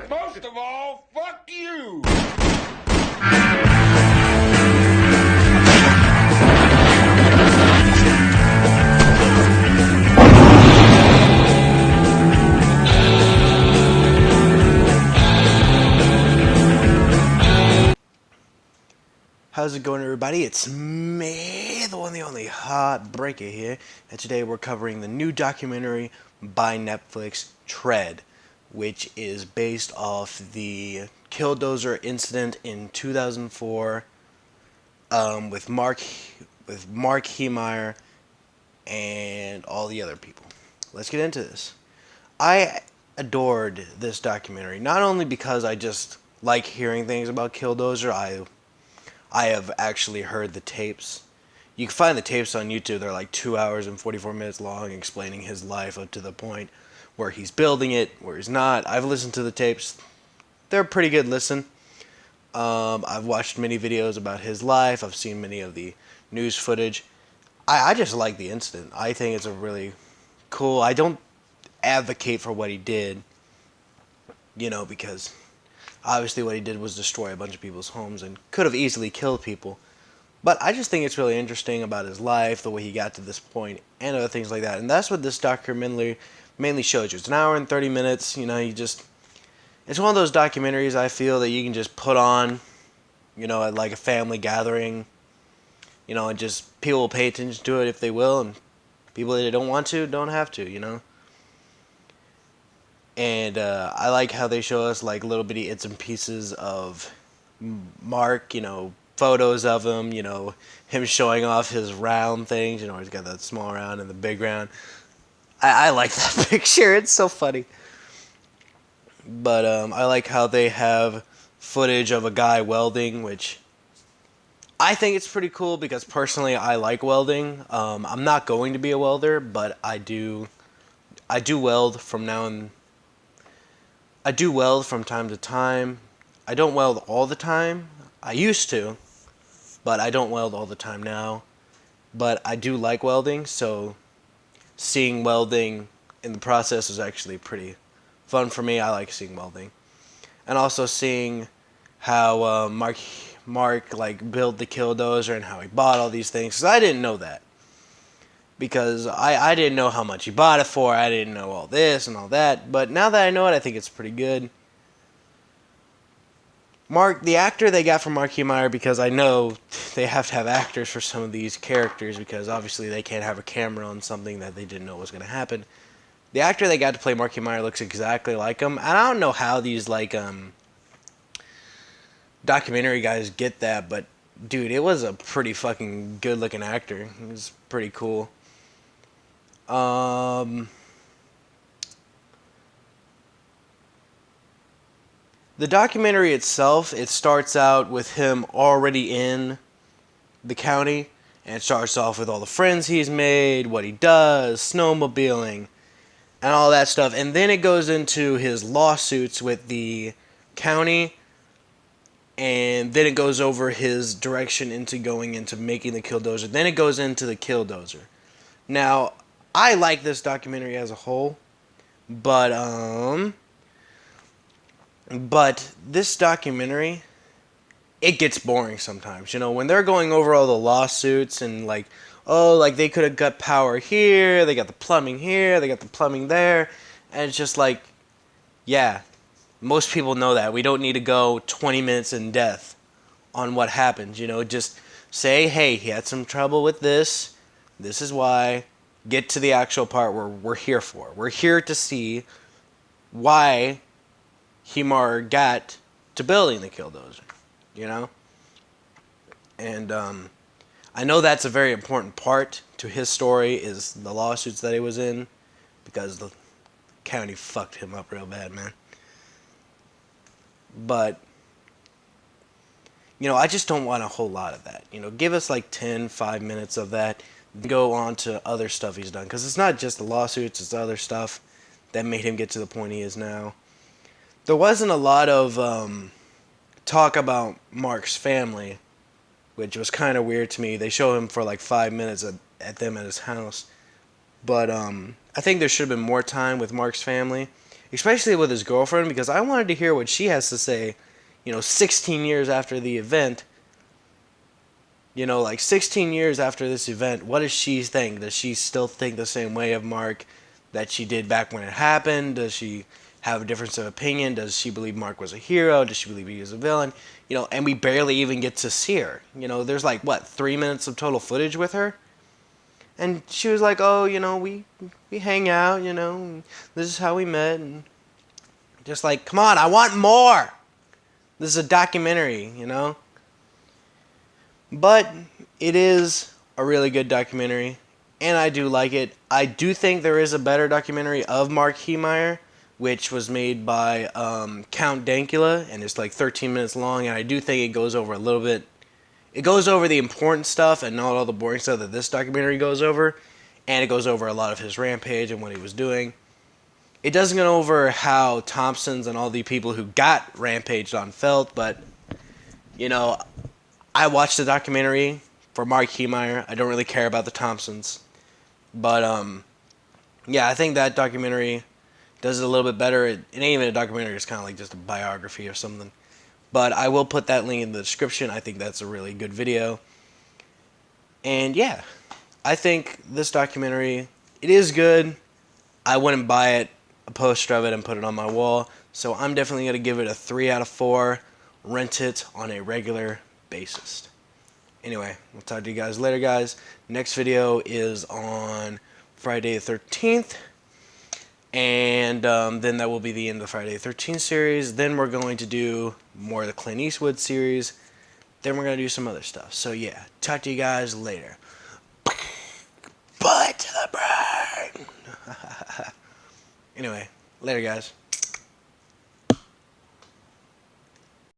Most of all, fuck you! How's it going, everybody? It's me, the one, the only Hot Breaker here, and today we're covering the new documentary by Netflix, Tread, which is based off the Killdozer incident in 2004 with Mark Heemeyer and all the other people. Let's get into this. I adored this documentary, not only because I just like hearing things about Killdozer. I have actually heard the tapes. You can find the tapes on YouTube. They're like 2 hours and 44 minutes long, explaining his life up to the point where he's building it, where he's not. I've listened to the tapes. They're a pretty good listen. I've watched many videos about his life. I've seen many of the news footage. I just like the incident. I think it's a really cool. I don't advocate for what he did, because obviously what he did was destroy a bunch of people's homes and could have easily killed people. But I just think it's really interesting about his life, the way he got to this point, and other things like that. And that's what this documentary mainly shows you. It's an hour and 30 minutes. It's one of those documentaries I feel that you can just put on, at like a family gathering, and just people will pay attention to it if they will, and people that don't want to don't have to. And I like how they show us like little bitty bits and pieces of Mark, photos of him, him showing off his round things, he's got that small round and the big round. I like that picture, it's so funny. But I like how they have footage of a guy welding, which I think it's pretty cool because personally I like welding. I'm not going to be a welder, but I do weld from now and I do weld from time to time. I don't weld all the time. I used to, but I don't weld all the time now. But I do like welding, so seeing welding in the process is actually pretty fun for me. I like seeing welding. And also seeing how Mark like built the Killdozer and how he bought all these things. 'Cause I didn't know that. Because I didn't know how much he bought it for. I didn't know all this and all that. But now that I know it, I think it's pretty good. The actor they got from Mark Heemeyer, because I know they have to have actors for some of these characters, because obviously they can't have a camera on something that they didn't know was going to happen. The actor they got to play Mark Heemeyer looks exactly like him. And I don't know how these documentary guys get that, but dude, it was a pretty fucking good looking actor. It was pretty cool. The documentary itself, it starts out with him already in the county, and it starts off with all the friends he's made, what he does, snowmobiling, and all that stuff. And then it goes into his lawsuits with the county, and then it goes over his direction into going into making the Killdozer. Then it goes into the Killdozer. Now, I like this documentary as a whole, but this documentary, it gets boring sometimes. When they're going over all the lawsuits and like they could have got power here, they got the plumbing here, they got the plumbing there, and it's just like, yeah, most people know that. We don't need to go 20 minutes in depth on what happened. Just say, hey, he had some trouble with this. This is why. Get to the actual part where we're here for. We're here to see why Heemeyer got to building the Killdozer, And I know that's a very important part to his story, is the lawsuits that he was in, because the county fucked him up real bad, man. But I just don't want a whole lot of that. Give us like 5 minutes of that. Go on to other stuff he's done, because it's not just the lawsuits, it's other stuff that made him get to the point he is now. There wasn't a lot of talk about Mark's family, which was kind of weird to me. They show him for like 5 minutes at his house, but I think there should have been more time with Mark's family, especially with his girlfriend, because I wanted to hear what she has to say, 16 years after the event. Like 16 years after this event, what does she think? Does she still think the same way of Mark that she did back when it happened? Does she have a difference of opinion? Does she believe Mark was a hero? Does she believe he was a villain? And we barely even get to see her. There's like, 3 minutes of total footage with her? And she was like, oh, we hang out, and this is how we met. And just like, come on, I want more. This is a documentary, But it is a really good documentary, and I do like it. I do think there is a better documentary of Mark Heemeyer, which was made by Count Dankula, and it's like 13 minutes long, and I do think it goes over a little bit. It goes over the important stuff and not all the boring stuff that this documentary goes over, and it goes over a lot of his rampage and what he was doing. It doesn't go over how Thompsons and all the people who got rampaged on felt, but, I watched the documentary for Mark Heemeyer. I don't really care about the Thompsons. But, yeah, I think that documentary does it a little bit better. It ain't even a documentary. It's kind of like just a biography or something. But I will put that link in the description. I think that's a really good video. And, yeah, I think this documentary, it is good. I wouldn't buy it, a poster of it, and put it on my wall. So I'm definitely going to give it a 3 out of 4. Rent it on a regular basis. Anyway, we'll talk to you guys later, guys. Next video is on Friday the 13th. And then that will be the end of the Friday the 13th series. Then we're going to do more of the Clint Eastwood series. Then we're going to do some other stuff. So, yeah, talk to you guys later. Bye to the brain. Anyway, later, guys.